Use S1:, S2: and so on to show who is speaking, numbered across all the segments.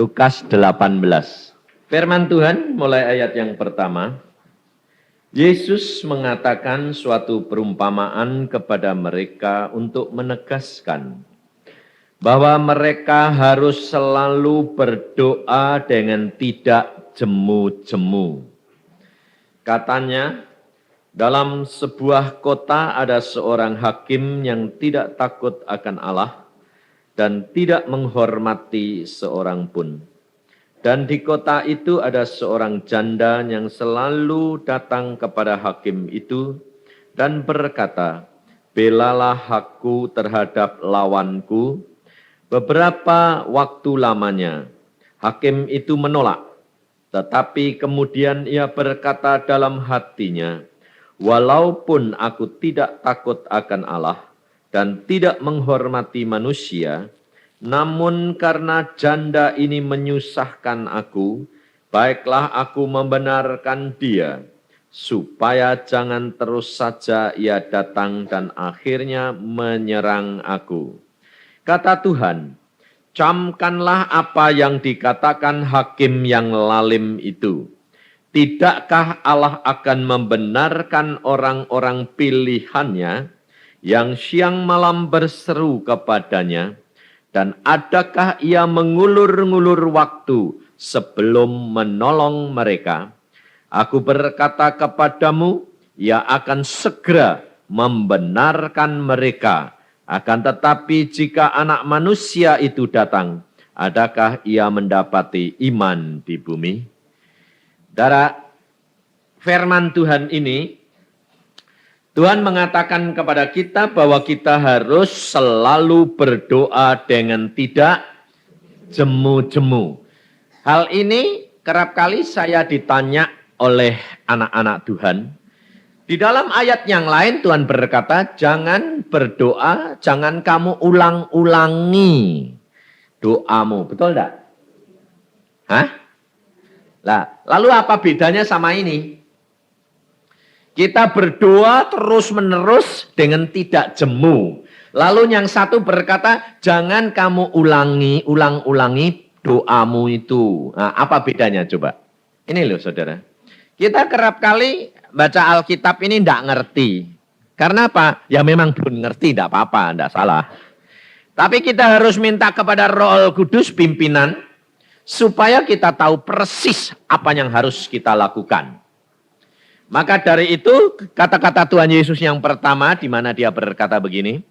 S1: Lukas 18. Firman Tuhan mulai ayat yang pertama. Yesus mengatakan suatu perumpamaan kepada mereka untuk menegaskan bahwa mereka harus selalu berdoa dengan tidak jemu-jemu. Katanya, dalam sebuah kota ada seorang hakim yang tidak takut akan Allah dan tidak menghormati seorang pun. Dan di kota itu ada seorang janda yang selalu datang kepada hakim itu dan berkata, "Belalah aku terhadap lawanku." Beberapa waktu lamanya, hakim itu menolak. Tetapi kemudian ia berkata dalam hatinya, "Walaupun aku tidak takut akan Allah dan tidak menghormati manusia, namun karena janda ini menyusahkan aku, baiklah aku membenarkan dia, supaya jangan terus saja ia datang dan akhirnya menyerang aku." Kata Tuhan, camkanlah apa yang dikatakan hakim yang lalim itu. Tidakkah Allah akan membenarkan orang-orang pilihannya yang siang malam berseru kepadanya? Dan adakah ia mengulur-ngulur waktu sebelum menolong mereka? Aku berkata kepadamu, ia akan segera membenarkan mereka. Akan tetapi jika anak manusia itu datang, adakah ia mendapati iman di bumi? Saudara, firman Tuhan ini, Tuhan mengatakan kepada kita bahwa kita harus selalu berdoa dengan tidak jemu-jemu. Hal ini kerap kali saya ditanya oleh anak-anak Tuhan. Di dalam ayat yang lain Tuhan berkata, jangan berdoa, jangan kamu ulang-ulangi doamu. Betul tidak? Hah? Lalu apa bedanya sama ini? Kita berdoa terus-menerus dengan tidak jemu. Lalu yang satu berkata, jangan kamu ulang-ulangi doamu itu. Nah, apa bedanya coba? Ini loh saudara. Kita kerap kali baca Alkitab ini tidak ngerti. Karena apa? Ya memang belum ngerti, tidak apa-apa, tidak salah. Tapi kita harus minta kepada Roh Kudus pimpinan, supaya kita tahu persis apa yang harus kita lakukan. Maka dari itu kata-kata Tuhan Yesus yang pertama di mana dia berkata begini,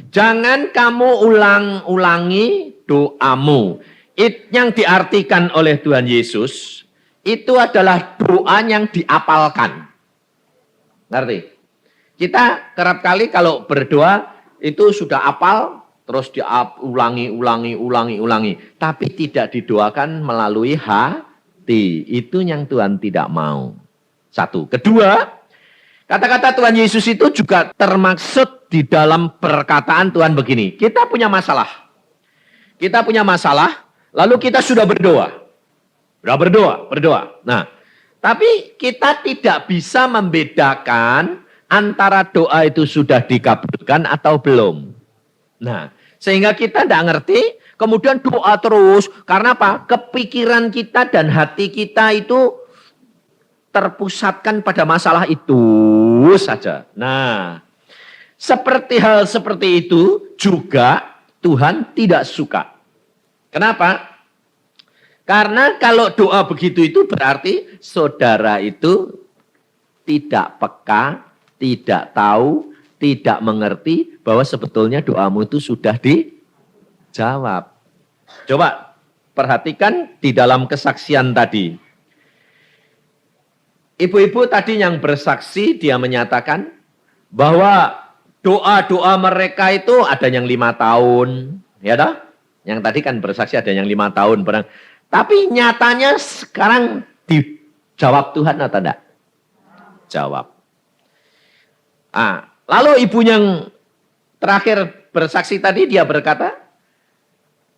S1: jangan kamu ulang-ulangi doamu. Yang diartikan oleh Tuhan Yesus itu adalah doa yang diapalkan. Ngerti? Kita kerap kali kalau berdoa itu sudah apal terus ulangi. Tapi tidak didoakan melalui hati. Itu yang Tuhan tidak mau. Satu. Kedua, kata-kata Tuhan Yesus itu juga termaksud di dalam perkataan Tuhan begini. Kita punya masalah. Lalu kita sudah berdoa. Berdoa. Nah, tapi kita tidak bisa membedakan antara doa itu sudah dikabulkan atau belum. Nah, sehingga kita tidak ngerti, kemudian doa terus. Karena apa? Kepikiran kita dan hati kita itu terpusatkan pada masalah itu saja. Nah, hal seperti itu juga Tuhan tidak suka. Kenapa? Karena kalau doa begitu itu berarti saudara itu tidak peka, tidak tahu, tidak mengerti bahwa sebetulnya doamu itu sudah dijawab. Coba perhatikan di dalam kesaksian tadi. Ibu-ibu tadi yang bersaksi, dia menyatakan bahwa doa-doa mereka itu ada yang 5 tahun. Ya toh? Yang tadi kan bersaksi ada yang 5 tahun. Tapi nyatanya sekarang dijawab Tuhan atau tidak? Jawab. Lalu ibu yang terakhir bersaksi tadi dia berkata,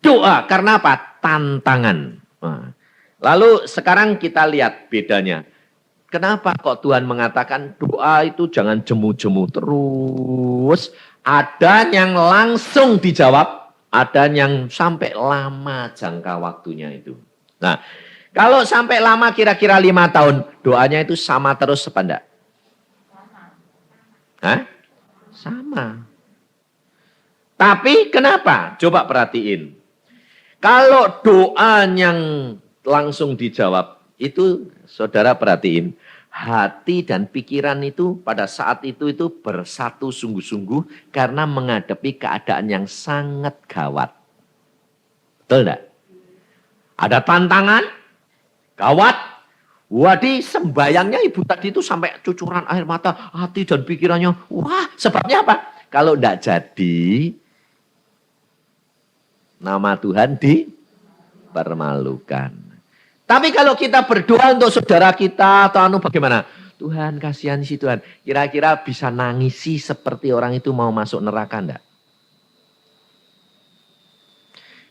S1: doa karena apa? Tantangan. Lalu sekarang kita lihat bedanya. Kenapa kok Tuhan mengatakan doa itu jangan jemu-jemu terus? Ada yang langsung dijawab, Ada yang sampai lama jangka waktunya itu. Nah, kalau sampai lama kira-kira 5 tahun, doanya itu sama terus apa enggak? Hah? Sama. Tapi kenapa? Coba perhatiin. Kalau doa yang langsung dijawab, itu saudara perhatiin. Hati dan pikiran itu pada saat itu bersatu sungguh-sungguh karena menghadapi keadaan yang sangat gawat. Betul enggak? Ada tantangan, gawat. Wadi sembayangnya ibu tadi itu sampai cucuran air mata, hati dan pikirannya. Wah, sebabnya apa? Kalau enggak jadi, nama Tuhan dipermalukan. Tapi kalau kita berdoa untuk saudara kita atau bagaimana? Tuhan kasihan sih Tuhan. Kira-kira bisa nangisi seperti orang itu mau masuk neraka enggak?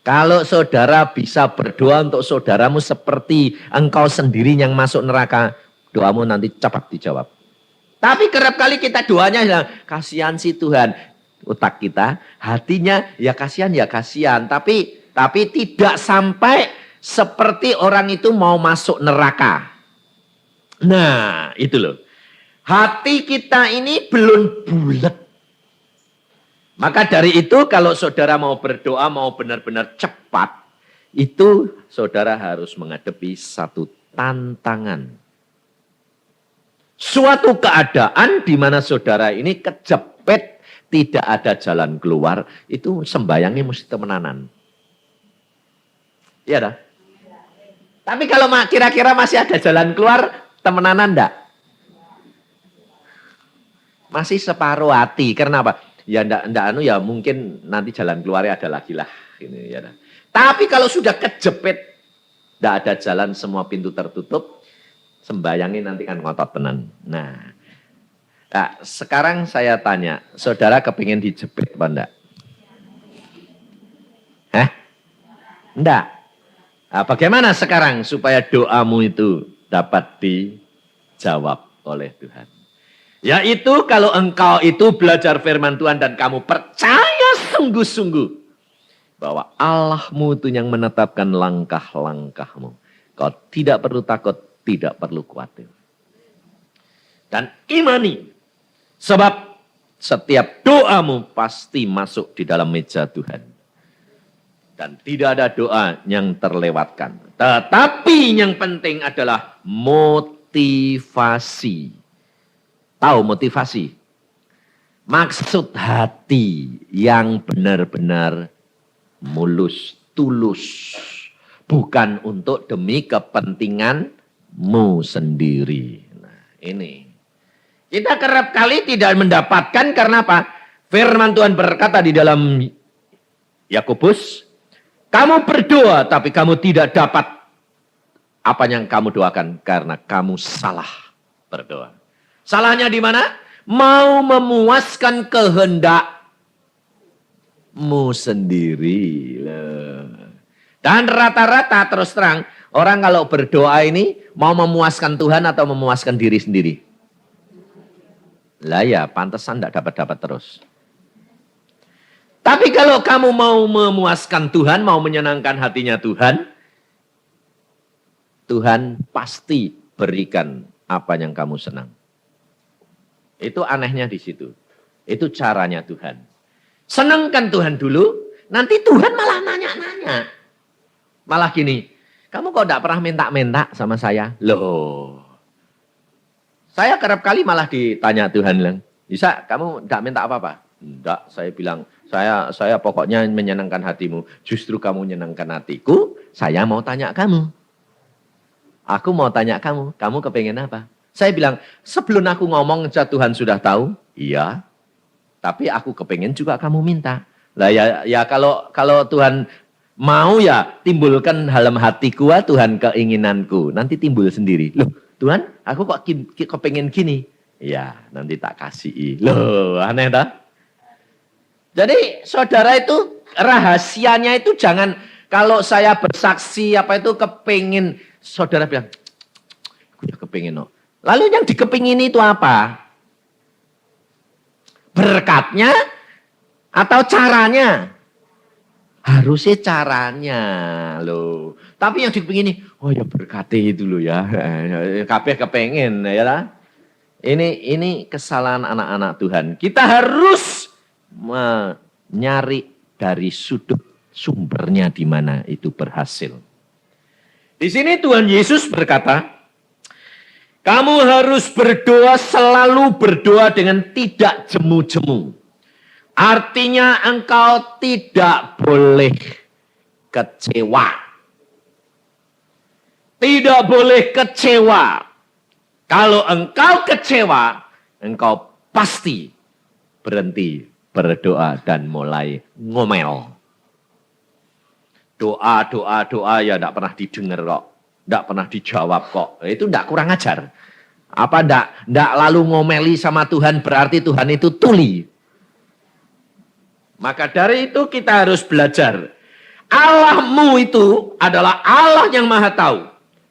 S1: Kalau saudara bisa berdoa untuk saudaramu seperti engkau sendiri yang masuk neraka, doamu nanti cepat dijawab. Tapi kerap kali kita doanya bilang, kasihan sih Tuhan. Otak kita, hatinya ya kasihan. Tapi tidak sampai seperti orang itu mau masuk neraka. Nah, itu loh. Hati kita ini belum bulat. Maka dari itu kalau saudara mau berdoa, mau benar-benar cepat, itu saudara harus menghadapi satu tantangan. Suatu keadaan di mana saudara ini kejepit, tidak ada jalan keluar, itu sembayangnya mesti temenanan. Iya dah. Tapi kalau kira-kira masih ada jalan keluar, temenanan enggak? Masih separuh hati. Karena apa? Ya enggak ya mungkin nanti jalan keluarnya ada lagi lah. Ini, ya dah. Tapi kalau sudah kejepit, enggak ada jalan, semua pintu tertutup, sembayangin nanti kan ngotot tenan. Nah, sekarang saya tanya, saudara kepingin dijepit apa enggak? Hah? Enggak. Nah, bagaimana sekarang supaya doamu itu dapat dijawab oleh Tuhan? Yaitu kalau engkau itu belajar firman Tuhan dan kamu percaya sungguh-sungguh bahwa Allahmu itu yang menetapkan langkah-langkahmu. Kau tidak perlu takut, tidak perlu khawatir. Dan imani. Sebab setiap doamu pasti masuk di dalam meja Tuhan. Dan tidak ada doa yang terlewatkan. Tetapi yang penting adalah motivasi. Tahu motivasi? Maksud hati yang benar-benar mulus, tulus. Bukan untuk demi kepentinganmu sendiri. Nah, ini. Kita kerap kali tidak mendapatkan karena apa? Firman Tuhan berkata di dalam Yakobus, kamu berdoa tapi kamu tidak dapat apa yang kamu doakan karena kamu salah berdoa. Salahnya di mana? Mau memuaskan kehendakmu sendiri. Dan rata-rata terus terang, orang kalau berdoa ini mau memuaskan Tuhan atau memuaskan diri sendiri? Lah ya, pantesan tidak dapat-dapat terus. Tapi kalau kamu mau memuaskan Tuhan, mau menyenangkan hatinya Tuhan, Tuhan pasti berikan apa yang kamu senang. Itu anehnya di situ. Itu caranya Tuhan. Senangkan Tuhan dulu, nanti Tuhan malah nanya-nanya. Malah gini, kamu kok tidak pernah minta-minta sama saya? Loh, saya kerap kali malah ditanya Tuhan, bisa kamu tidak minta apa-apa? Tidak, saya bilang, saya pokoknya menyenangkan hatimu. Justru kamu menyenangkan hatiku, saya mau tanya kamu. Aku mau tanya kamu kepengen apa? Saya bilang, sebelum aku ngomong, Tuhan sudah tahu. Iya, tapi aku kepengen juga kamu minta. Lah ya kalau Tuhan mau ya timbulkan dalam hatiku, Tuhan keinginanku. Nanti timbul sendiri. Loh, Tuhan, aku kok kepengen gini. Ya, nanti tak kasih. Loh, aneh dah. Jadi saudara itu rahasianya itu jangan kalau saya bersaksi apa itu kepengen. Saudara bilang, aku ya kepengen. No. Lalu yang dikepingin itu apa? Berkatnya atau caranya? Harusnya caranya loh. Tapi yang dipingin oh ya berkati itu loh ya. Kabeh kepengen ya lah. Ini kesalahan anak-anak Tuhan. Kita harus mencari dari sudut sumbernya di mana itu berhasil. Di sini Tuhan Yesus berkata, kamu harus berdoa, selalu berdoa dengan tidak jemu-jemu. Artinya engkau tidak boleh kecewa. Tidak boleh kecewa. Kalau engkau kecewa, engkau pasti berhenti berdoa dan mulai ngomel. Doa ya tidak pernah didengar kok. Tidak pernah dijawab kok. Itu tidak kurang ajar. Apa tidak lalu ngomeli sama Tuhan berarti Tuhan itu tuli. Maka dari itu kita harus belajar. Allahmu itu adalah Allah yang maha tahu.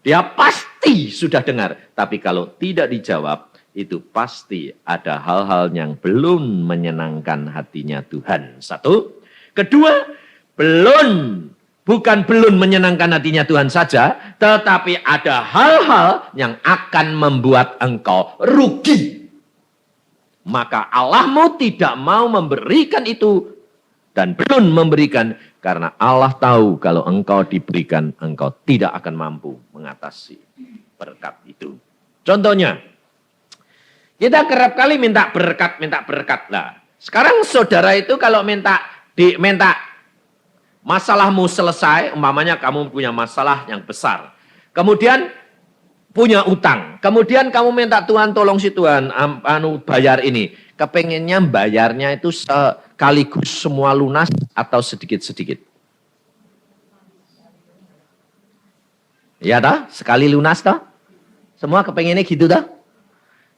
S1: Dia pasti sudah dengar. Tapi kalau tidak dijawab, itu pasti ada hal-hal yang belum menyenangkan hatinya Tuhan. Satu. Kedua, bukan belum menyenangkan hatinya Tuhan saja, tetapi ada hal-hal yang akan membuat engkau rugi. Maka Allahmu tidak mau memberikan itu dan belum memberikan karena Allah tahu kalau engkau diberikan, engkau tidak akan mampu mengatasi berkat itu. Contohnya, kita kerap kali minta berkat lah. Sekarang saudara itu kalau minta masalahmu selesai, umpamanya kamu punya masalah yang besar. Kemudian punya utang. Kemudian kamu minta Tuhan tolong si Tuhan bayar ini. Kepengennya bayarnya itu sekaligus semua lunas atau sedikit-sedikit. Ya dah, sekali lunas toh? Semua kepengennya gitu dah?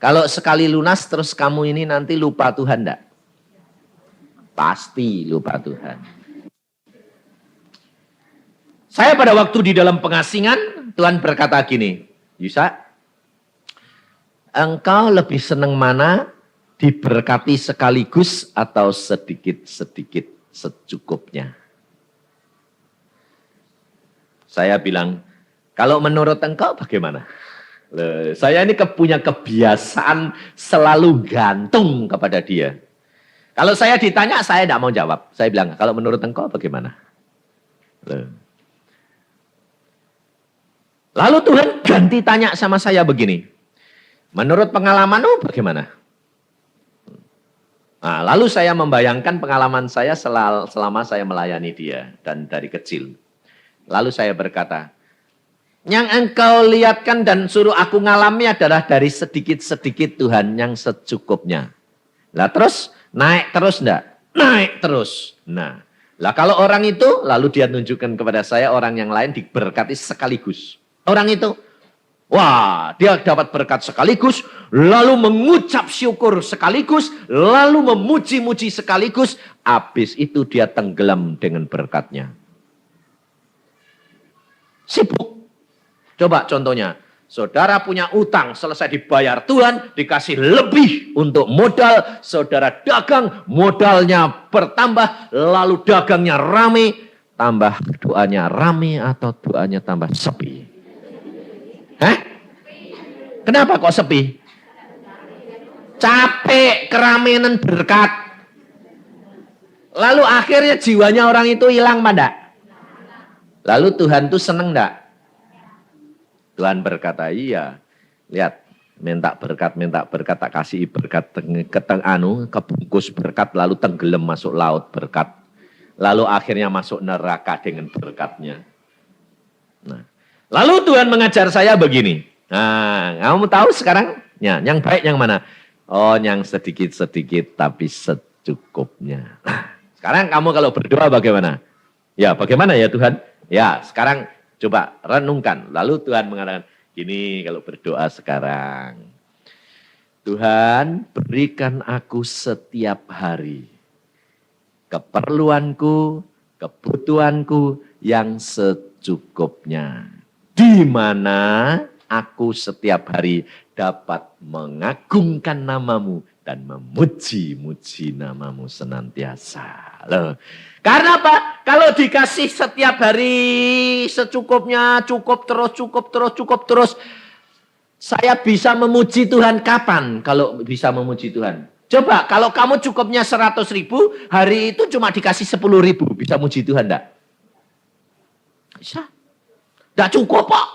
S1: Kalau sekali lunas terus kamu ini nanti lupa Tuhan enggak? Pasti lupa Tuhan. Saya pada waktu di dalam pengasingan, Tuhan berkata gini, Yusa, engkau lebih senang mana diberkati sekaligus atau sedikit-sedikit secukupnya? Saya bilang, kalau menurut engkau bagaimana? Saya ini punya kebiasaan selalu gantung kepada dia. Kalau saya ditanya, saya tidak mau jawab. Saya bilang, kalau menurut engkau bagaimana? Lalu Tuhan ganti tanya sama saya begini. Menurut pengalamanmu bagaimana? Nah, lalu saya membayangkan pengalaman saya selama saya melayani dia dan dari kecil. Lalu saya berkata, yang engkau lihatkan dan suruh aku ngalami adalah dari sedikit-sedikit Tuhan yang secukupnya. Lah terus naik terus enggak? Naik terus. Nah, lah kalau orang itu lalu dia tunjukkan kepada saya orang yang lain diberkati sekaligus. Orang itu wah, dia dapat berkat sekaligus, lalu mengucap syukur sekaligus, lalu memuji-muji sekaligus, habis itu dia tenggelam dengan berkatnya. Sibuk. Coba contohnya, saudara punya utang, selesai dibayar Tuhan, dikasih lebih untuk modal, saudara dagang, modalnya bertambah, lalu dagangnya rame, tambah doanya rame atau doanya tambah sepi? Hah? Kenapa kok sepi? Capek, keramaian berkat. Lalu akhirnya jiwanya orang itu hilang pada. Lalu Tuhan tuh seneng enggak? Tuhan berkata, iya. Lihat, minta berkat, tak kasih berkat, kebungkus berkat, lalu tenggelam masuk laut berkat. Lalu akhirnya masuk neraka dengan berkatnya. Nah. Lalu Tuhan mengajar saya begini. Nah, kamu tahu sekarang ya, yang baik yang mana? Oh, yang sedikit-sedikit tapi secukupnya. Nah, sekarang kamu kalau berdoa bagaimana? Ya, bagaimana ya Tuhan? Ya, sekarang coba renungkan. Lalu Tuhan mengatakan, gini kalau berdoa sekarang. Tuhan, berikan aku setiap hari keperluanku, kebutuhanku yang secukupnya. Di mana aku setiap hari dapat mengagungkan namamu dan memuji-muji namamu senantiasa. Loh. Karena apa? Kalau dikasih setiap hari secukupnya, cukup terus. Saya bisa memuji Tuhan kapan kalau bisa memuji Tuhan? Coba kalau kamu cukupnya 100.000, hari itu cuma dikasih 10.000, bisa muji Tuhan enggak? Bisa. Enggak cukup kok.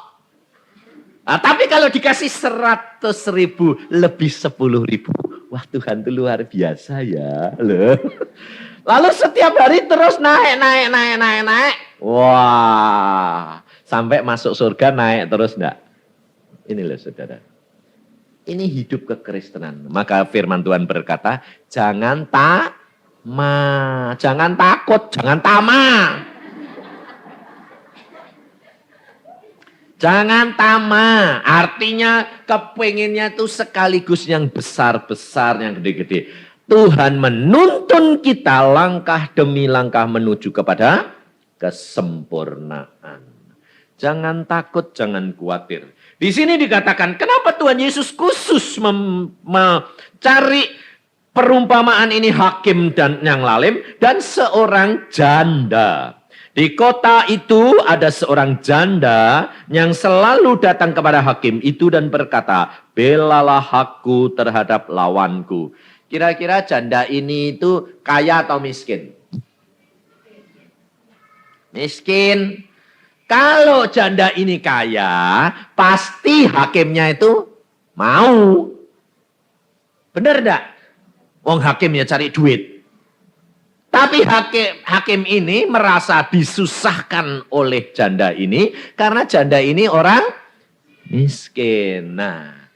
S1: Nah, tapi kalau dikasih 100.000 lebih 10.000, wah Tuhan itu luar biasa ya. Loh. Lalu setiap hari terus naik. Wah, sampai masuk surga naik terus enggak? Ini loh saudara. Ini hidup kekristenan. Maka firman Tuhan berkata, jangan takut, jangan tamak. Jangan tamak. Artinya kepenginnya itu sekaligus yang besar-besar, yang gede-gede. Tuhan menuntun kita langkah demi langkah menuju kepada kesempurnaan. Jangan takut, jangan khawatir. Di sini dikatakan, kenapa Tuhan Yesus khusus mencari perumpamaan ini hakim dan yang lalim dan seorang janda. Di kota itu ada seorang janda yang selalu datang kepada hakim itu dan berkata, belalah aku terhadap lawanku. Kira-kira janda ini itu kaya atau miskin? Miskin. Kalau janda ini kaya, pasti hakimnya itu mau. Benar enggak? Wong hakimnya cari duit. Tapi hakim ini merasa disusahkan oleh janda ini, karena janda ini orang miskin. Nah,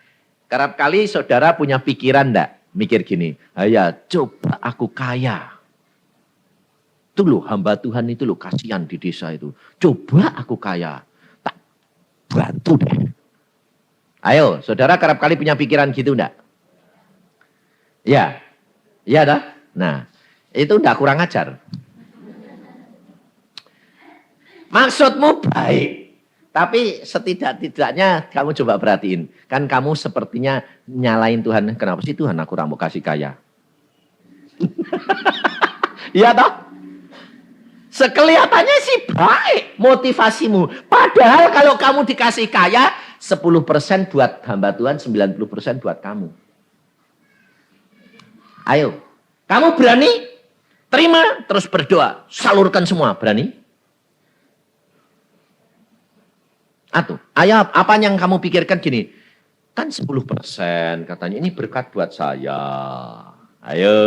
S1: kerap kali saudara punya pikiran enggak? Mikir gini, ya coba aku kaya. Itu loh, hamba Tuhan itu loh, kasihan di desa itu. Coba aku kaya, tak bantu deh. Ayo, saudara kerap kali punya pikiran gitu enggak? Ya, iya dah. Nah, itu enggak kurang ajar. Maksudmu baik, tapi setidak-tidaknya kamu coba perhatiin. Kan kamu sepertinya nyalain Tuhan. Kenapa sih Tuhan aku mau kasih kaya? Iya toh? Sekelihatannya sih baik motivasimu. Padahal kalau kamu dikasih kaya, 10% buat hamba Tuhan, 90% buat kamu. Ayo, kamu berani? Terima, terus berdoa. Salurkan semua, berani? Atau, ayo apa yang kamu pikirkan gini? Kan 10% katanya, ini berkat buat saya. Ayo,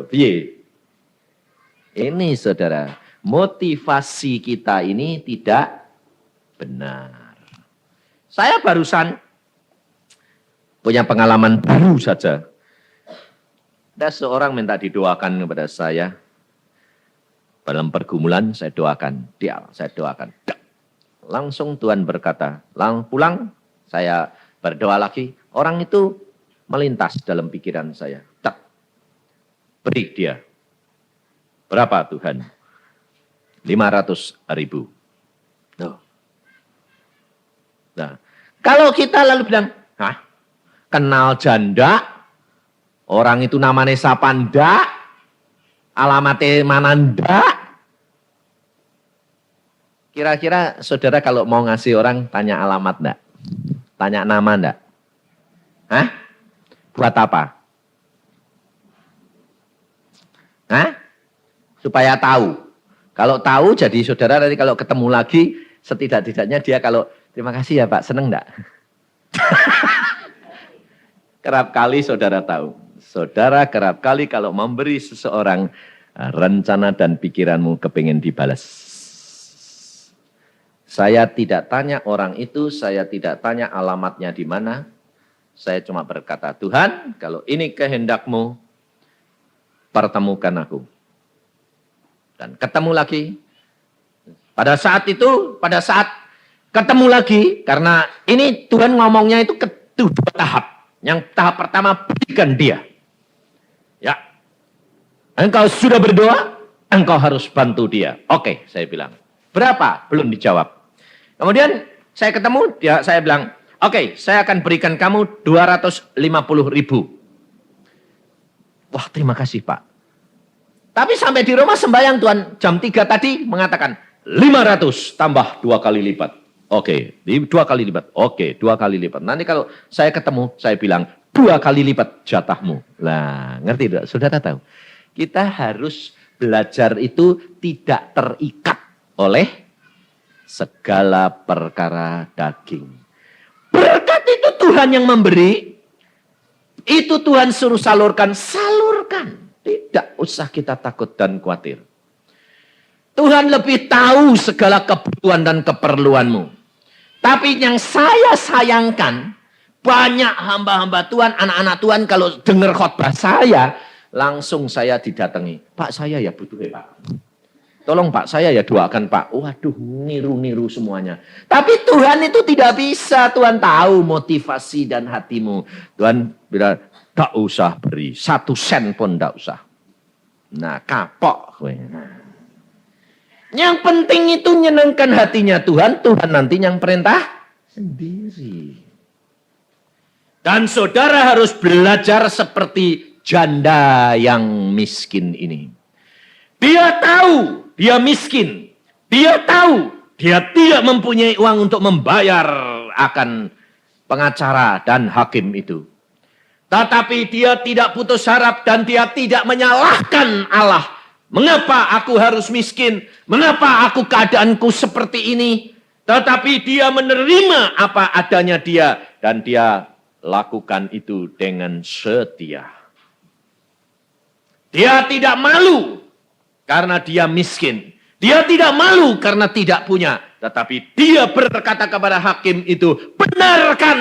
S1: piye? Ini saudara, motivasi kita ini tidak benar. Saya barusan punya pengalaman baru saja. Ada seorang minta didoakan kepada saya. Dalam pergumulan saya doakan. Saya doakan. Langsung Tuhan berkata, pulang saya berdoa lagi. Orang itu melintas dalam pikiran saya. Beri dia. Berapa Tuhan? 500.000. Nah, kalau kita lalu bilang, kenal janda, orang itu namanya siapa ndak, alamatnya mana ndak. Kira-kira saudara kalau mau ngasih orang tanya alamat ndak? Tanya nama ndak? Buat apa? Supaya tahu. Kalau tahu jadi saudara nanti kalau ketemu lagi setidak-tidaknya dia kalau terima kasih ya Pak, seneng enggak? Kerap kali saudara tahu. Saudara kerap kali kalau memberi seseorang rencana dan pikiranmu kepingin dibalas. Saya tidak tanya orang itu, saya tidak tanya alamatnya di mana. Saya cuma berkata, Tuhan kalau ini kehendakmu, pertemukan aku. Dan ketemu lagi. Pada saat itu, pada saat ketemu lagi, karena ini Tuhan ngomongnya itu kedua tahap. Yang tahap pertama, berikan dia. Ya, engkau sudah berdoa, engkau harus bantu dia. Oke, saya bilang. Berapa? Belum dijawab. Kemudian saya ketemu, saya bilang, oke, saya akan berikan kamu 250.000. Wah, terima kasih Pak. Tapi sampai di rumah sembahyang Tuhan jam 3 tadi mengatakan 500 tambah 2 kali lipat. Oke, 2 kali lipat. Oke, 2 kali lipat. Nanti kalau saya ketemu, saya bilang 2 kali lipat jatahmu. Nah, ngerti tidak? Saudara tahu? Kita harus belajar itu tidak terikat oleh segala perkara daging. Berkat itu Tuhan yang memberi, itu Tuhan suruh salurkan, salurkan. Tidak usah kita takut dan khawatir. Tuhan lebih tahu segala kebutuhan dan keperluanmu. Tapi yang saya sayangkan, banyak hamba-hamba Tuhan, anak-anak Tuhan kalau dengar khotbah saya, langsung saya didatangi. Pak, saya ya butuh Pak. Tolong Pak, saya ya doakan Pak. Waduh, niru-niru semuanya. Tapi Tuhan itu tidak bisa. Tuhan tahu motivasi dan hatimu. Tuhan bilang, tak usah beri. 1 sen pun tak usah. Nah, kapok. Yang penting itu nyenangkan hatinya Tuhan. Tuhan nanti yang perintah sendiri. Dan saudara harus belajar seperti janda yang miskin ini. Dia tahu dia miskin. Dia tahu dia tidak mempunyai uang untuk membayar akan pengacara dan hakim itu. Tetapi dia tidak putus harap dan dia tidak menyalahkan Allah. Mengapa aku harus miskin? Mengapa aku keadaanku seperti ini? Tetapi dia menerima apa adanya dia. Dan dia lakukan itu dengan setia. Dia tidak malu karena dia miskin. Dia tidak malu karena tidak punya. Tetapi dia berkata kepada hakim itu, benarkan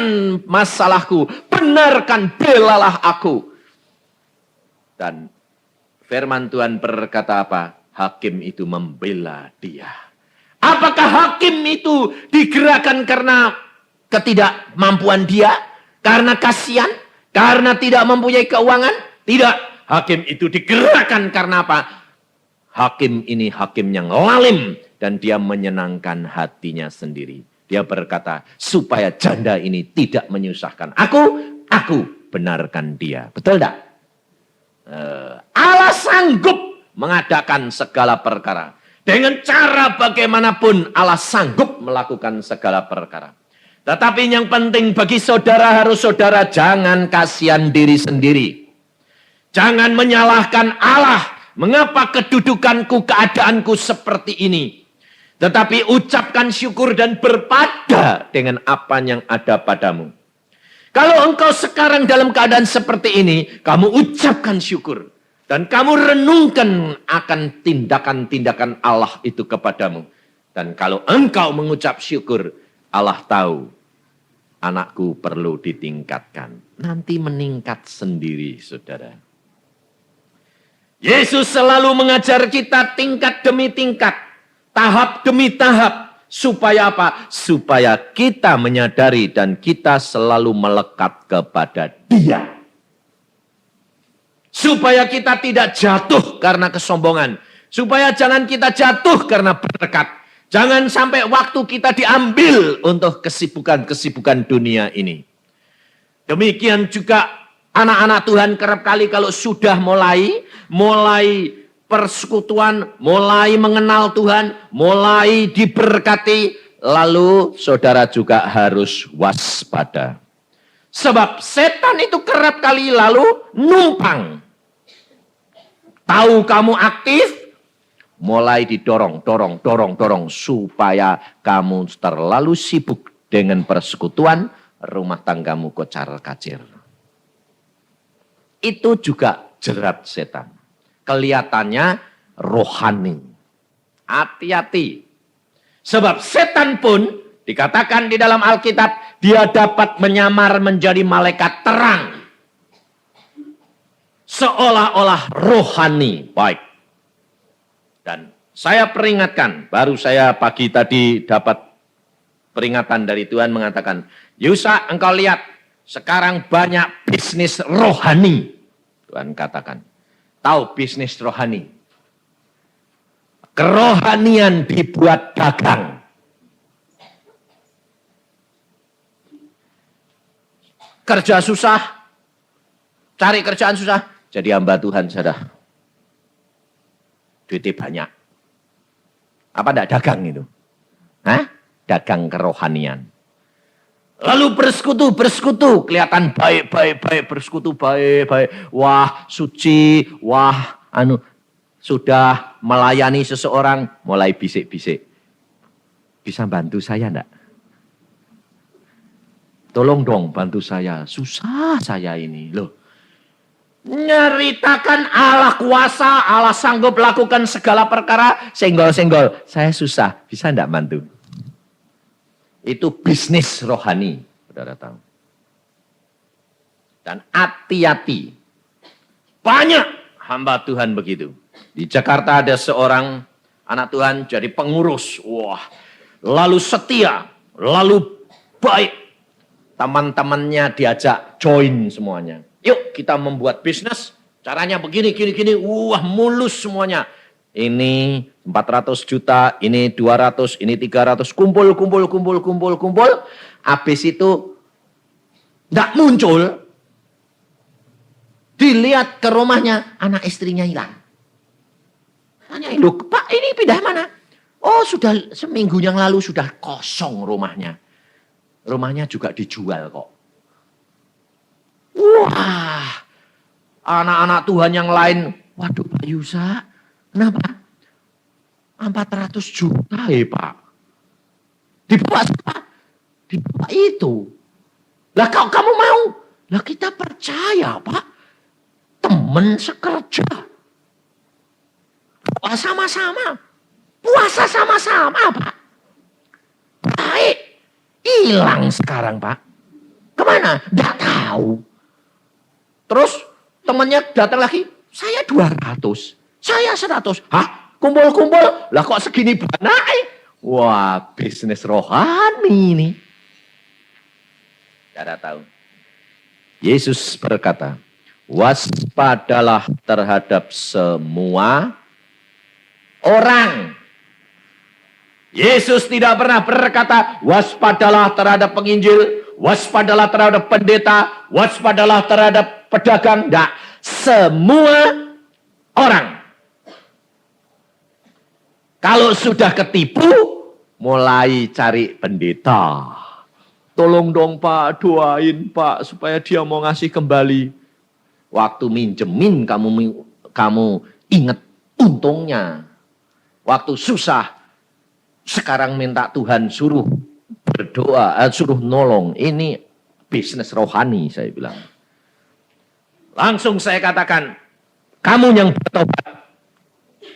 S1: masalahku, benarkan belalah aku. Dan firman Tuhan berkata apa? Hakim itu membela dia. Apakah hakim itu digerakkan karena ketidakmampuan dia? Karena kasihan? Karena tidak mempunyai keuangan? Tidak. Hakim itu digerakkan karena apa? Hakim ini hakim yang lalim dan dia menyenangkan hatinya sendiri. Dia berkata, supaya janda ini tidak menyusahkan aku benarkan dia. Betul tak? Allah sanggup mengadakan segala perkara. Dengan cara bagaimanapun Allah sanggup melakukan segala perkara. Tetapi yang penting bagi saudara harus saudara jangan kasihan diri sendiri. Jangan menyalahkan Allah. Mengapa kedudukanku, keadaanku seperti ini? Tetapi ucapkan syukur dan berpada dengan apa yang ada padamu. Kalau engkau sekarang dalam keadaan seperti ini, kamu ucapkan syukur. Dan kamu renungkan akan tindakan-tindakan Allah itu kepadamu. Dan kalau engkau mengucap syukur, Allah tahu anakku perlu ditingkatkan. Nanti meningkat sendiri, saudara. Yesus selalu mengajar kita tingkat demi tingkat, tahap demi tahap. Supaya apa? Supaya kita menyadari dan kita selalu melekat kepada Dia. Supaya kita tidak jatuh karena kesombongan. Supaya jangan kita jatuh karena berdekat. Jangan sampai waktu kita diambil untuk kesibukan-kesibukan dunia ini. Demikian juga anak-anak Tuhan kerap kali kalau sudah mulai persekutuan, mulai mengenal Tuhan, mulai diberkati, lalu saudara juga harus waspada. Sebab setan itu kerap kali lalu numpang. Tahu kamu aktif, mulai didorong, dorong, supaya kamu terlalu sibuk dengan persekutuan, rumah tanggamu kocar-kacir. Itu juga jerat setan. Kelihatannya rohani. Hati-hati. Sebab setan pun dikatakan di dalam Alkitab, dia dapat menyamar menjadi malaikat terang. Seolah-olah rohani. Baik. Dan saya peringatkan, baru saya pagi tadi dapat peringatan dari Tuhan mengatakan, Yusa engkau lihat, sekarang banyak bisnis rohani. Tuhan katakan, tahu bisnis rohani? Kerohanian dibuat dagang. Kerja susah, cari kerjaan susah, jadi hamba Tuhan sudah duitnya banyak. Apa enggak dagang itu? Hah? Dagang kerohanian. Lalu bersekutu, kelihatan baik, bersekutu baik. Wah, suci, wah, sudah melayani seseorang, mulai bisik-bisik. Bisa bantu saya enggak? Tolong dong bantu saya, susah saya ini. Loh, nyeritakan Allah kuasa, Allah sanggup lakukan segala perkara, senggol-senggol. Saya susah, bisa enggak bantu? Itu bisnis rohani, saudara tahu. Dan hati-hati, banyak hamba Tuhan begitu. Di Jakarta ada seorang anak Tuhan jadi pengurus, wah, lalu setia, lalu baik. Teman-temannya diajak join semuanya. Yuk kita membuat bisnis, caranya begini, gini, wah mulus semuanya. Ini 400 juta, ini 200, ini 300, kumpul. Habis itu enggak muncul. Dilihat ke rumahnya, anak istrinya hilang. Tanyain, loh Pak ini pindah mana? Oh sudah seminggu yang lalu sudah kosong rumahnya. Rumahnya juga dijual kok. Wah, anak-anak Tuhan yang lain, waduh Pak Yusa, kenapa? 400 juta Pak. Dibawa siapa? Dibawa itu. Lah kalau kamu mau? Lah kita percaya Pak. Teman sekerja. Puasa sama-sama Pak. Baik. Hilang sekarang Pak. Kemana? Nggak tahu. Terus temannya datang lagi. Saya 200. Saya 100. Hah? Kumpul. Lah kok segini banyak? Wah, bisnis rohani ini. Tidak tahu. Yesus berkata, waspadalah terhadap semua orang. Yesus tidak pernah berkata, waspadalah terhadap penginjil, waspadalah terhadap pendeta, waspadalah terhadap pedagang. Tidak, semua orang. Kalau sudah ketipu, mulai cari pendeta. Tolong dong Pak, doain Pak, supaya dia mau ngasih kembali. Waktu minjemin kamu ingat untungnya. Waktu susah, sekarang minta Tuhan suruh berdoa, suruh nolong. Ini bisnis rohani saya bilang. Langsung saya katakan, kamu yang bertobat.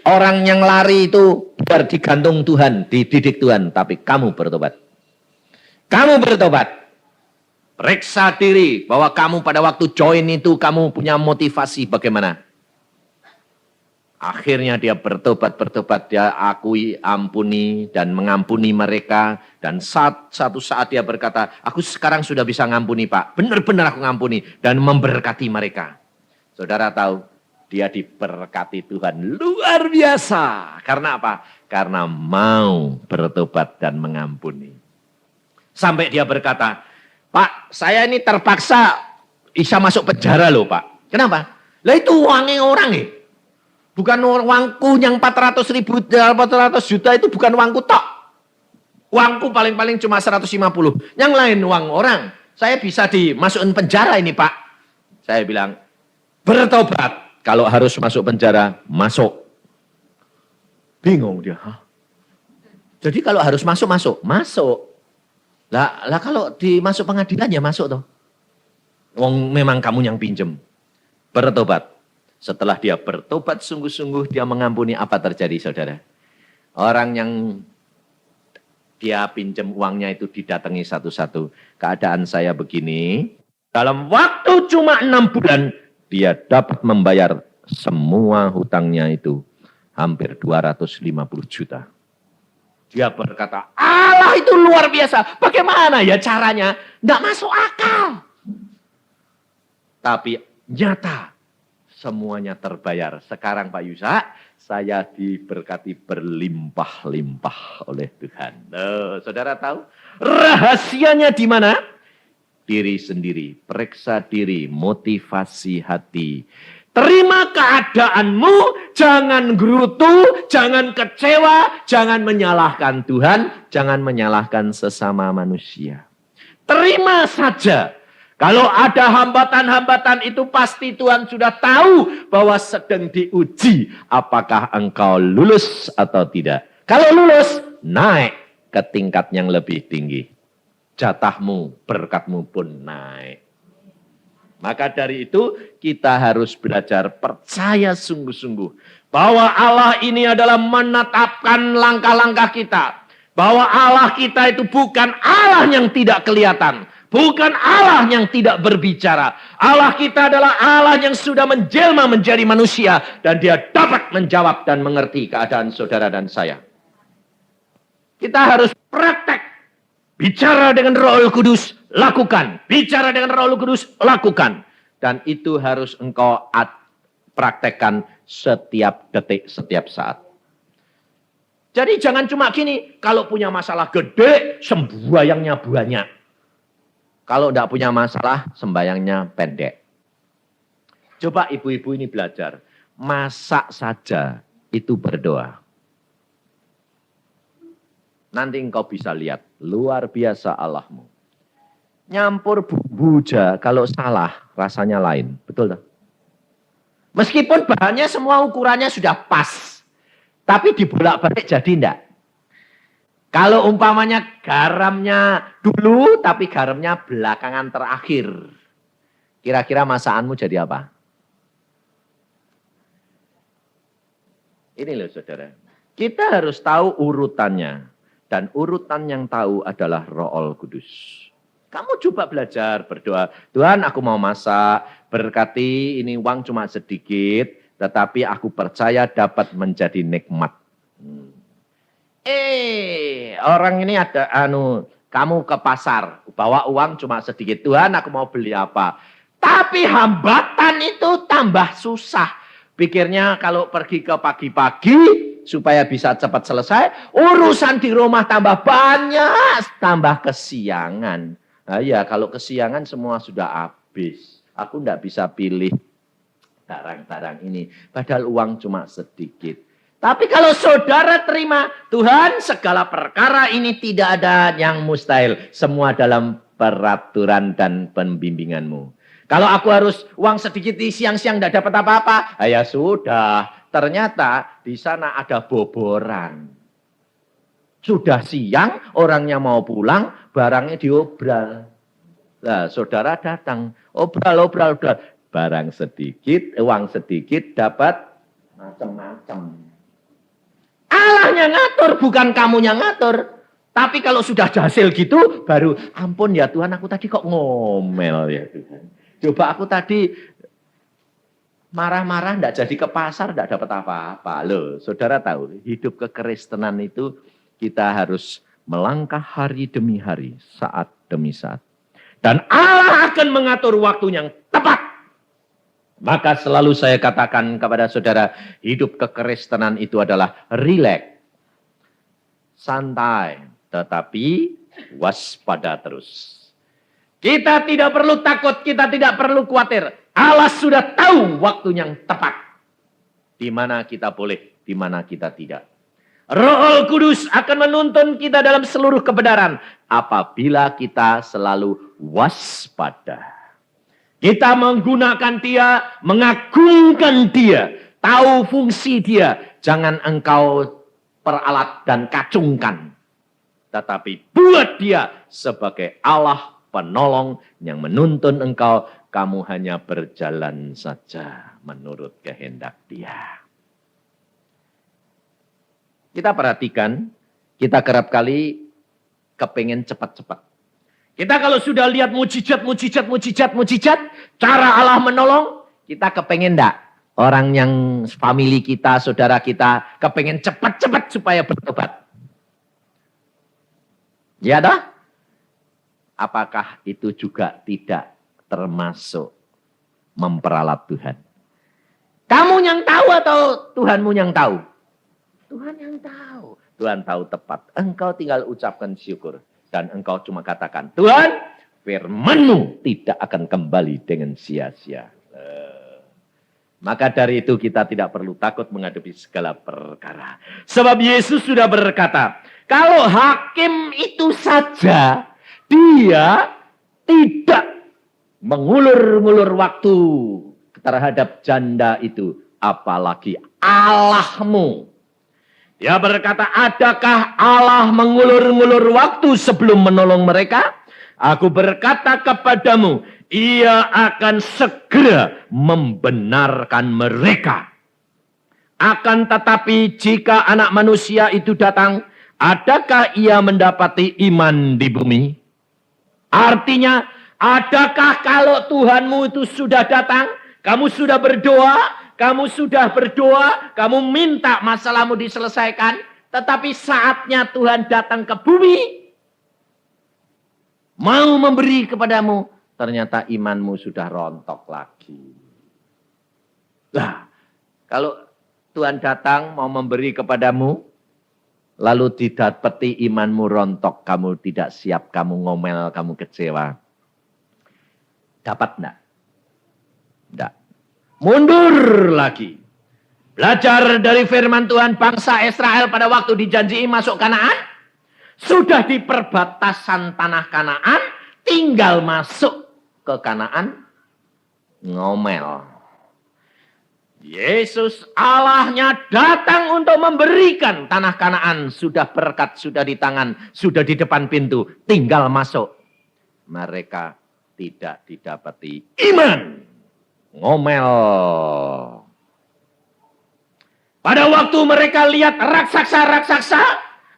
S1: Orang yang lari itu biar digantung Tuhan, dididik Tuhan. Tapi kamu bertobat. Kamu bertobat. Periksa diri bahwa kamu pada waktu join itu kamu punya motivasi bagaimana. Akhirnya dia bertobat, dia akui, ampuni, dan mengampuni mereka. Dan satu saat dia berkata, aku sekarang sudah bisa ngampuni Pak. Benar-benar aku ngampuni. Dan memberkati mereka. Saudara tahu, dia diberkati Tuhan luar biasa. Karena apa? Karena mau bertobat dan mengampuni. Sampai dia berkata, Pak, saya ini terpaksa bisa masuk penjara loh Pak. Kenapa? Lah itu uangnya orang nih. Bukan uangku yang 400 juta itu bukan uangku tok. Uangku paling-paling cuma 150. Yang lain uang orang. Saya bisa dimasukin penjara ini Pak. Saya bilang, bertobat. Kalau harus masuk penjara, masuk. Bingung dia. Hah? Jadi kalau harus masuk. Lah kalau dimasuk pengadilan ya masuk toh. Wong memang kamu yang pinjem. Bertobat. Setelah dia bertobat sungguh-sungguh, dia mengampuni, apa terjadi saudara? Orang yang dia pinjam uangnya itu didatangi satu-satu. Keadaan saya begini, dalam waktu cuma 6 bulan, dia dapat membayar semua hutangnya itu. Hampir 250 juta. Dia berkata, Allah itu luar biasa. Bagaimana ya caranya? Nggak masuk akal. Tapi nyata. Semuanya terbayar. Sekarang Pak Yusa, saya diberkati berlimpah-limpah oleh Tuhan. Saudara tahu? Rahasianya di mana? Diri sendiri, periksa diri, motivasi hati. Terima keadaanmu, jangan gerutu, jangan kecewa, jangan menyalahkan Tuhan, jangan menyalahkan sesama manusia. Terima saja. Kalau ada hambatan-hambatan itu pasti Tuhan sudah tahu bahwa sedang diuji apakah engkau lulus atau tidak. Kalau lulus, naik ke tingkat yang lebih tinggi. Jatahmu, berkatmu pun naik. Maka dari itu kita harus belajar percaya sungguh-sungguh bahwa Allah ini adalah menetapkan langkah-langkah kita. Bahwa Allah kita itu bukan Allah yang tidak kelihatan. Bukan Allah yang tidak berbicara. Allah kita adalah Allah yang sudah menjelma menjadi manusia. Dan dia dapat menjawab dan mengerti keadaan saudara dan saya. Kita harus praktek. Bicara dengan Roh Kudus, lakukan. Bicara dengan Roh Kudus, lakukan. Dan itu harus engkau praktekkan setiap detik, setiap saat. Jadi jangan cuma gini, kalau punya masalah gede, sembayangnya banyak. Kalau tidak punya masalah, sembayangnya pendek. Coba ibu-ibu ini belajar. Masak saja itu berdoa. Nanti engkau bisa lihat, luar biasa Allahmu. Nyampur bumbu aja, kalau salah rasanya lain. Betul tak? Meskipun bahannya semua ukurannya sudah pas. Tapi dibolak-balik jadi enggak. Kalau umpamanya garamnya dulu, tapi garamnya belakangan terakhir. Kira-kira masakanmu jadi apa? Ini loh saudara. Kita harus tahu urutannya. Dan urutan yang tahu adalah Roh Kudus. Kamu coba belajar berdoa. Tuhan, aku mau masak. Berkati ini uang cuma sedikit. Tetapi aku percaya dapat menjadi nikmat. Orang ini ada kamu ke pasar. Bawa uang cuma sedikit. Tuhan, aku mau beli apa. Tapi hambatan itu tambah susah. Pikirnya kalau pergi ke pagi-pagi supaya bisa cepat selesai, urusan di rumah tambah banyak, tambah kesiangan. Nah ya, kalau kesiangan semua sudah habis. Aku tidak bisa pilih barang-barang ini, padahal uang cuma sedikit. Tapi kalau saudara terima, Tuhan segala perkara ini tidak ada yang mustahil. Semua dalam peraturan dan pembimbinganmu. Kalau aku harus uang sedikit di siang-siang tidak dapat apa-apa, ya sudah. Ternyata di sana ada boboran. Sudah siang, orangnya mau pulang, barangnya diobral. Nah, saudara datang, obral. Barang sedikit, uang sedikit, dapat macam-macam. Allahnya ngatur, bukan kamunya ngatur. Tapi kalau sudah hasil gitu, baru ampun ya Tuhan, aku tadi kok ngomel ya Tuhan. Coba aku tadi marah-marah, tidak jadi ke pasar, tidak dapat apa-apa. Loh, saudara tahu, hidup kekristenan itu kita harus melangkah hari demi hari, saat demi saat. Dan Allah akan mengatur waktu yang tepat. Maka selalu saya katakan kepada saudara, hidup kekristenan itu adalah rileks, santai, tetapi waspada terus. Kita tidak perlu takut, kita tidak perlu khawatir. Allah sudah tahu waktu yang tepat. Di mana kita boleh, di mana kita tidak. Roh Kudus akan menuntun kita dalam seluruh kebenaran. Apabila kita selalu waspada. Kita menggunakan dia, mengagungkan dia. Tahu fungsi dia. Jangan engkau peralat dan kacungkan. Tetapi buat dia sebagai Allah penolong yang menuntun engkau, kamu hanya berjalan saja menurut kehendak dia. Kita perhatikan, kita kerap kali kepengen cepat-cepat. Kita kalau sudah lihat mujizat, cara Allah menolong, kita kepengen enggak? Orang yang family kita, saudara kita, kepengen cepat-cepat supaya bertobat. Ya dah? Apakah itu juga tidak termasuk memperalat Tuhan? Kamu yang tahu atau Tuhanmu yang tahu? Tuhan yang tahu. Tuhan tahu tepat. Engkau tinggal ucapkan syukur. Dan engkau cuma katakan, Tuhan, firman-Mu tidak akan kembali dengan sia-sia. Maka dari itu kita tidak perlu takut menghadapi segala perkara. Sebab Yesus sudah berkata, kalau hakim itu saja dia tidak mengulur-ngulur waktu terhadap janda itu, apalagi Allahmu. Dia berkata, adakah Allah mengulur-ngulur waktu sebelum menolong mereka? Aku berkata kepadamu, ia akan segera membenarkan mereka. Akan tetapi jika anak manusia itu datang, adakah ia mendapati iman di bumi? Artinya, adakah kalau Tuhanmu itu sudah datang, kamu sudah berdoa, kamu minta masalahmu diselesaikan, tetapi saatnya Tuhan datang ke bumi, mau memberi kepadamu, ternyata imanmu sudah rontok lagi. Lah, kalau Tuhan datang mau memberi kepadamu, lalu didapati imanmu rontok, kamu tidak siap, kamu ngomel, kamu kecewa. Dapat enggak? Enggak. Mundur lagi. Belajar dari firman Tuhan, bangsa Israel pada waktu dijanjii masuk Kanaan, sudah di perbatasan tanah Kanaan, tinggal masuk ke Kanaan, ngomel. Yesus Allahnya datang untuk memberikan tanah Kanaan. Sudah berkat, sudah di tangan, sudah di depan pintu. Tinggal masuk. Mereka tidak didapati iman. Ngomel. Pada waktu mereka lihat raksasa-raksasa,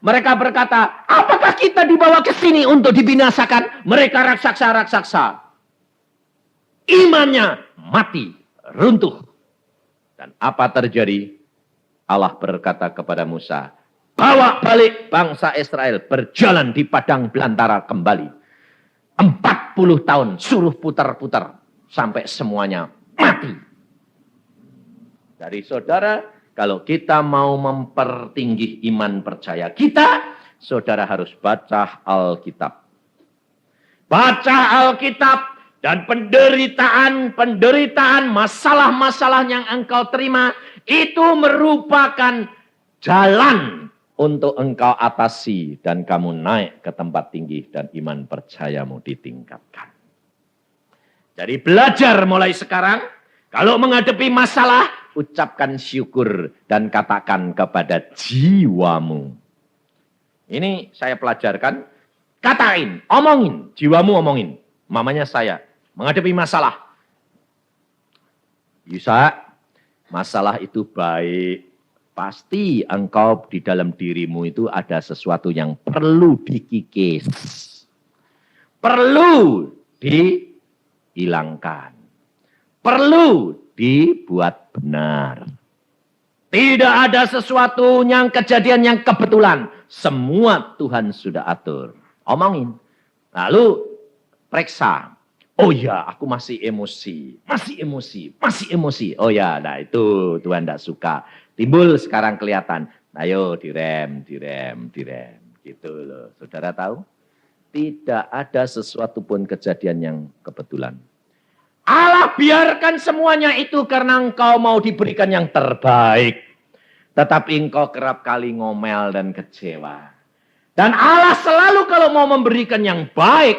S1: mereka berkata, apakah kita dibawa ke sini untuk dibinasakan? Mereka raksasa-raksasa. Imannya mati, runtuh. Dan apa terjadi? Allah berkata kepada Musa, bawa balik bangsa Israel berjalan di padang belantara kembali. 40 tahun suruh putar-putar sampai semuanya mati. Dari saudara, kalau kita mau mempertinggi iman percaya kita, saudara harus baca Alkitab. Baca Alkitab. Dan penderitaan, masalah-masalah yang engkau terima, itu merupakan jalan untuk engkau atasi. Dan kamu naik ke tempat tinggi dan iman percayamu ditingkatkan. Jadi belajar mulai sekarang, kalau menghadapi masalah, ucapkan syukur dan katakan kepada jiwamu. Ini saya pelajarkan, katain, omongin, jiwamu omongin. Mamanya saya. Menghadapi masalah. Yusa, masalah itu baik. Pasti engkau di dalam dirimu itu ada sesuatu yang perlu dikikis. Perlu dihilangkan. Perlu dibuat benar. Tidak ada sesuatu yang kejadian yang kebetulan. Semua Tuhan sudah atur. Omongin. Lalu periksa. Oh ya, aku masih emosi. Oh ya, nah itu Tuhan tidak suka. Timbul sekarang kelihatan. Ayo direm. Gitu loh. Saudara tahu? Tidak ada sesuatu pun kejadian yang kebetulan. Allah biarkan semuanya itu karena engkau mau diberikan yang terbaik. Tetapi engkau kerap kali ngomel dan kecewa. Dan Allah selalu kalau mau memberikan yang baik.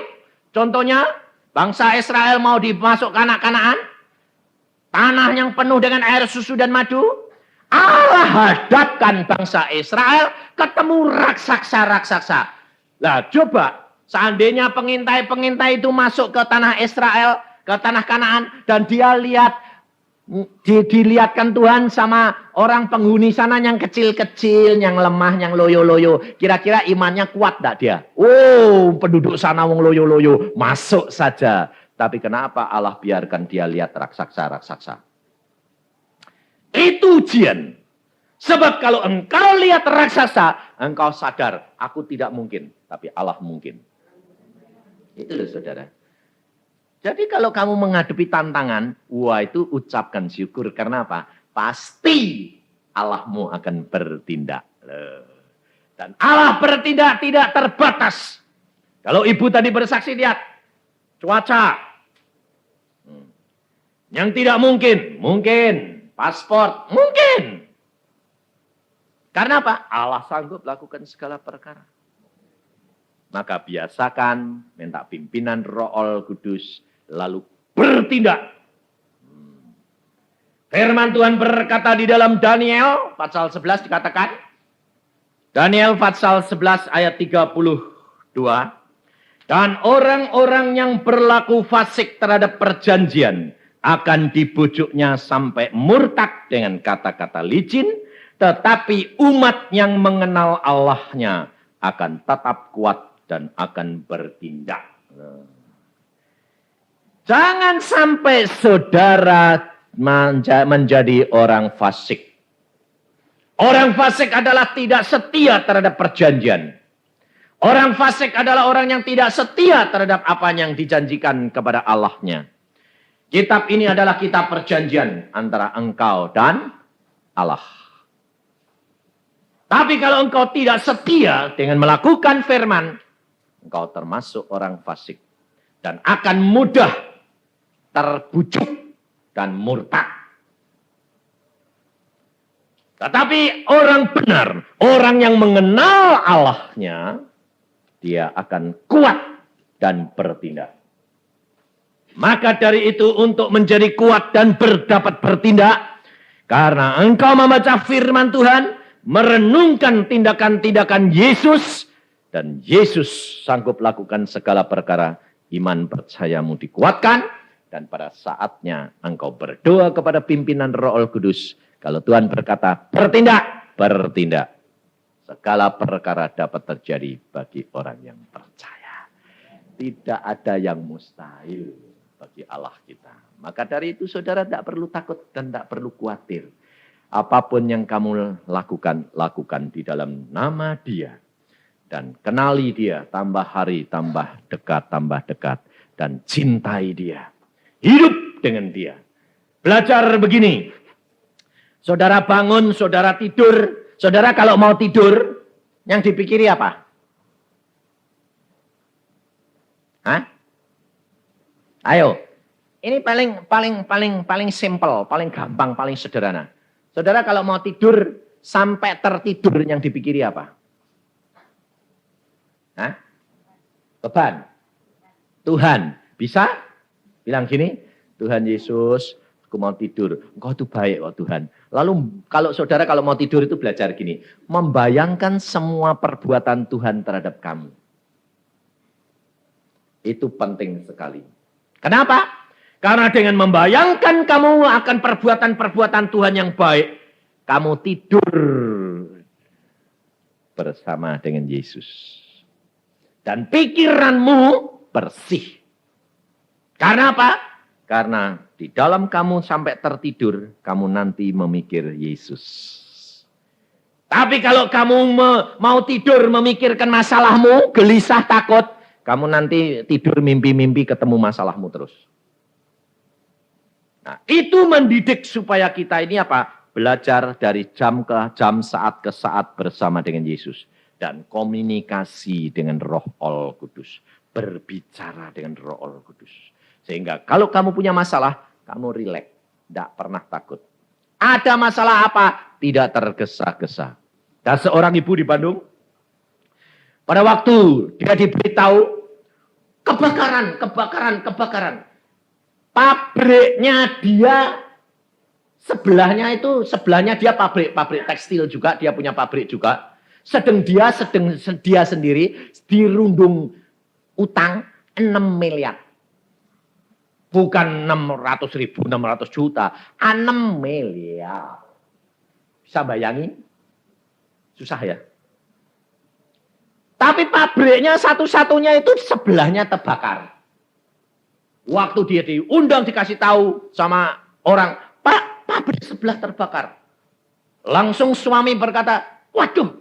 S1: Contohnya, bangsa Israel mau dimasuk ke Kanaan, tanah yang penuh dengan air susu dan madu. Allah hadapkan bangsa Israel ketemu raksasa-raksasa. Lah coba, seandainya pengintai-pengintai itu masuk ke tanah Israel, ke tanah Kanaan, dan dia dilihatkan Tuhan sama orang penghuni sana yang kecil-kecil, yang lemah, yang loyo-loyo. Kira-kira imannya kuat tak dia? Oh, penduduk sana wong loyo-loyo, masuk saja. Tapi kenapa Allah biarkan dia lihat raksasa-raksasa? Itu ujian. Sebab kalau engkau lihat raksasa, engkau sadar, aku tidak mungkin, tapi Allah mungkin. Itu loh saudara. Jadi kalau kamu menghadapi tantangan, wah itu ucapkan syukur. Karena apa? Pasti Allahmu akan bertindak. Dan Allah bertindak tidak terbatas. Kalau ibu tadi bersaksi, lihat. Cuaca. Yang tidak mungkin. Mungkin. paspor? Mungkin. Karena apa? Allah sanggup lakukan segala perkara. Maka biasakan minta pimpinan Roh Kudus lalu bertindak. Firman Tuhan berkata di dalam Daniel pasal 11 dikatakan. Daniel pasal 11 ayat 32. Dan orang-orang yang berlaku fasik terhadap perjanjian akan dibujuknya sampai murtad dengan kata-kata licin. Tetapi umat yang mengenal Allahnya akan tetap kuat dan akan bertindak. Jangan sampai saudara menjadi orang fasik. Orang fasik adalah tidak setia terhadap perjanjian. Orang fasik adalah orang yang tidak setia terhadap apa yang dijanjikan kepada Allahnya. Kitab ini adalah kitab perjanjian antara engkau dan Allah. Tapi kalau engkau tidak setia dengan melakukan firman, engkau termasuk orang fasik. Dan akan mudah terbujuk dan murtad. Tetapi orang benar, orang yang mengenal Allahnya, dia akan kuat dan bertindak. Maka dari itu untuk menjadi kuat dan dapat bertindak, karena engkau membaca firman Tuhan, merenungkan tindakan-tindakan Yesus, dan Yesus sanggup lakukan segala perkara, iman percayamu dikuatkan, dan pada saatnya engkau berdoa kepada pimpinan Roh Kudus. Kalau Tuhan berkata, bertindak, bertindak. Segala perkara dapat terjadi bagi orang yang percaya. Tidak ada yang mustahil bagi Allah kita. Maka dari itu saudara tidak perlu takut dan tidak perlu khawatir. Apapun yang kamu lakukan, lakukan di dalam nama Dia. Dan kenali Dia, tambah hari, tambah dekat. Dan cintai Dia. Hidup dengan Dia. Belajar begini. Saudara bangun, saudara tidur. Saudara kalau mau tidur, yang dipikiri apa? Hah? Ayo. Ini paling simple, paling gampang, paling sederhana. Saudara kalau mau tidur, sampai tertidur yang dipikiri apa? Hah? Beban. Tuhan. Bisa? Bilang gini, Tuhan Yesus, aku mau tidur. Engkau itu baik kok Tuhan. Lalu kalau saudara kalau mau tidur itu belajar gini. Membayangkan semua perbuatan Tuhan terhadap kamu. Itu penting sekali. Kenapa? Karena dengan membayangkan kamu akan perbuatan-perbuatan Tuhan yang baik, kamu tidur bersama dengan Yesus. Dan pikiranmu bersih. Karena apa? Karena di dalam kamu sampai tertidur, kamu nanti memikir Yesus. Tapi kalau kamu mau tidur memikirkan masalahmu, gelisah, takut, kamu nanti tidur mimpi-mimpi ketemu masalahmu terus. Nah, itu mendidik supaya kita ini apa? Belajar dari jam ke jam, saat ke saat bersama dengan Yesus. Dan komunikasi dengan Roh Kudus. Berbicara dengan Roh Kudus. Sehingga kalau kamu punya masalah, kamu rileks. Tidak pernah takut. Ada masalah apa? Tidak tergesa-gesa. Dan seorang ibu di Bandung, pada waktu dia diberitahu, kebakaran. Pabriknya dia, sebelahnya dia pabrik tekstil juga, dia punya pabrik juga. Sedang dia sendiri dirundung utang 6 miliar. Bukan 600 juta, 6 miliar. Bisa bayangin? Susah ya? Tapi pabriknya satu-satunya itu sebelahnya terbakar. Waktu dia diundang dikasih tahu sama orang, Pak, pabrik sebelah terbakar. Langsung suami berkata, waduh,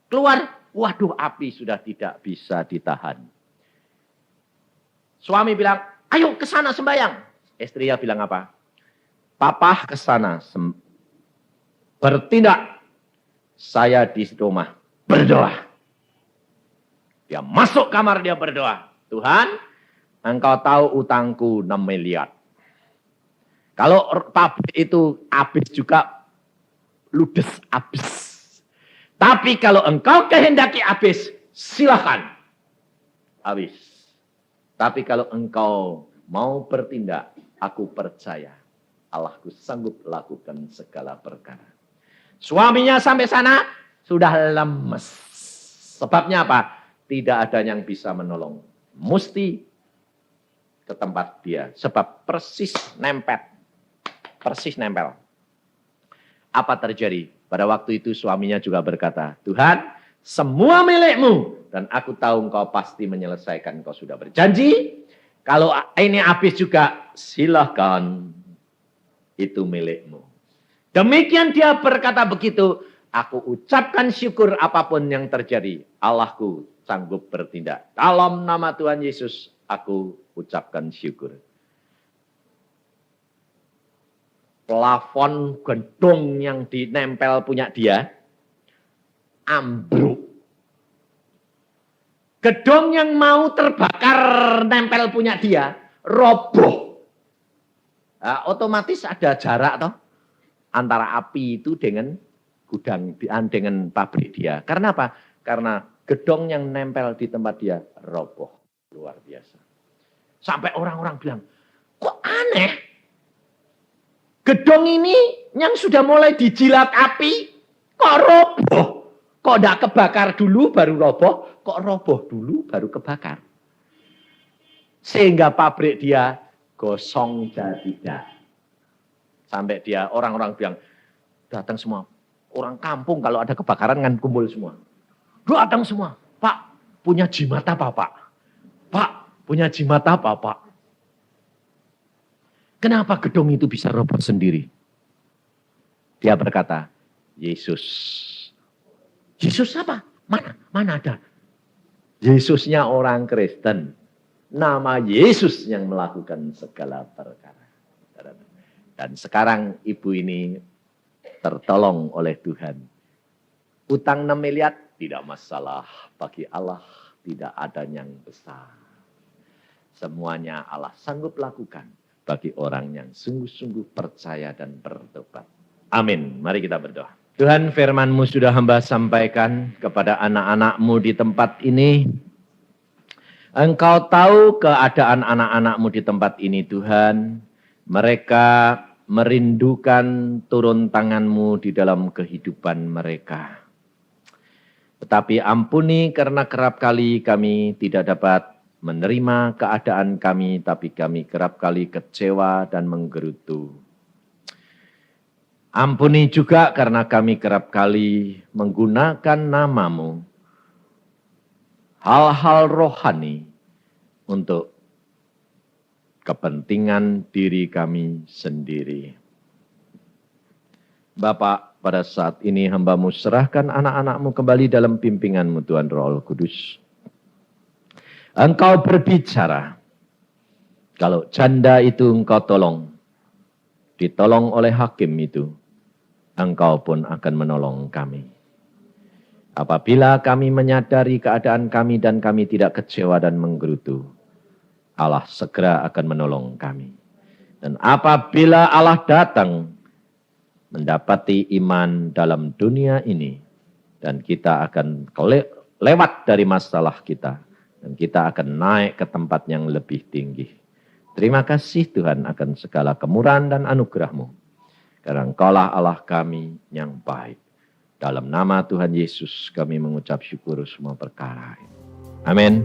S1: keluar. Waduh, api sudah tidak bisa ditahan. Suami bilang, ayo ke sana sembahyang. Istrinya bilang apa? Papa ke sana bertindak. Saya di rumah berdoa. Dia masuk kamar, dia berdoa. Tuhan, Engkau tahu utangku 6 miliar.
S2: Kalau pabrik itu habis juga, ludes habis. Tapi kalau engkau kehendaki habis, silakan habis. Tapi kalau engkau mau bertindak, aku percaya Allahku sanggup lakukan segala perkara. Suaminya sampai sana sudah lemes. Sebabnya apa? Tidak ada yang bisa menolong. Mesti ke tempat dia. Sebab persis nempel. Persis nempel. Apa terjadi? Pada waktu itu suaminya juga berkata, Tuhan, semua milikmu. Dan aku tahu engkau pasti menyelesaikan. Engkau sudah berjanji. Kalau ini habis juga, silakan. Itu milikmu. Demikian dia berkata begitu. Aku ucapkan syukur apapun yang terjadi. Allahku sanggup bertindak. Dalam nama Tuhan Yesus, aku ucapkan syukur. Plafon gedung yang dinempel punya dia, ambruk. Gedung yang mau terbakar nempel punya dia, roboh. Nah, otomatis ada jarak toh antara api itu dengan gudang, dengan pabrik dia. Karena apa? Karena gedung yang nempel di tempat dia roboh. Luar biasa. Sampai orang-orang bilang, kok aneh? Gedung ini yang sudah mulai dijilat api, kok roboh? Kok tidak kebakar dulu baru roboh? Kok roboh dulu baru kebakar? Sehingga pabrik dia gosong dan tidak. Sampai dia orang-orang bilang, datang semua. Orang kampung kalau ada kebakaran kan kumpul semua. Datang semua. Pak, punya jimat apa Pak? Pak, punya jimat apa Pak? Kenapa gedung itu bisa roboh sendiri? Dia berkata, Yesus. Yesus apa? Mana ada? Yesusnya orang Kristen. Nama Yesus yang melakukan segala perkara. Dan sekarang ibu ini tertolong oleh Tuhan. Utang 6 miliar tidak masalah. Bagi Allah tidak ada yang besar. Semuanya Allah sanggup lakukan bagi orang yang sungguh-sungguh percaya dan bertobat. Amin. Mari kita berdoa. Tuhan, firman-Mu sudah hamba sampaikan kepada anak-anak-Mu di tempat ini. Engkau tahu keadaan anak-anak-Mu di tempat ini, Tuhan. Mereka merindukan turun tangan-Mu di dalam kehidupan mereka. Tetapi ampuni karena kerap kali kami tidak dapat menerima keadaan kami, tapi kami kerap kali kecewa dan menggerutu. Ampuni juga karena kami kerap kali menggunakan nama-Mu, hal-hal rohani untuk kepentingan diri kami sendiri. Bapak, pada saat ini hamba-Mu serahkan anak-anak-Mu kembali dalam bimbingan-Mu, Tuhan Roh Kudus. Engkau berbicara, kalau janda itu engkau tolong, ditolong oleh hakim itu, engkau pun akan menolong kami. Apabila kami menyadari keadaan kami dan kami tidak kecewa dan menggerutu, Allah segera akan menolong kami. Dan apabila Allah datang, mendapati iman dalam dunia ini, dan kita akan lewat dari masalah kita, dan kita akan naik ke tempat yang lebih tinggi. Terima kasih Tuhan akan segala kemurahan dan anugerah-Mu. Karena Engkaulah Allah kami yang baik. Dalam nama Tuhan Yesus kami mengucap syukur semua perkara. Amin.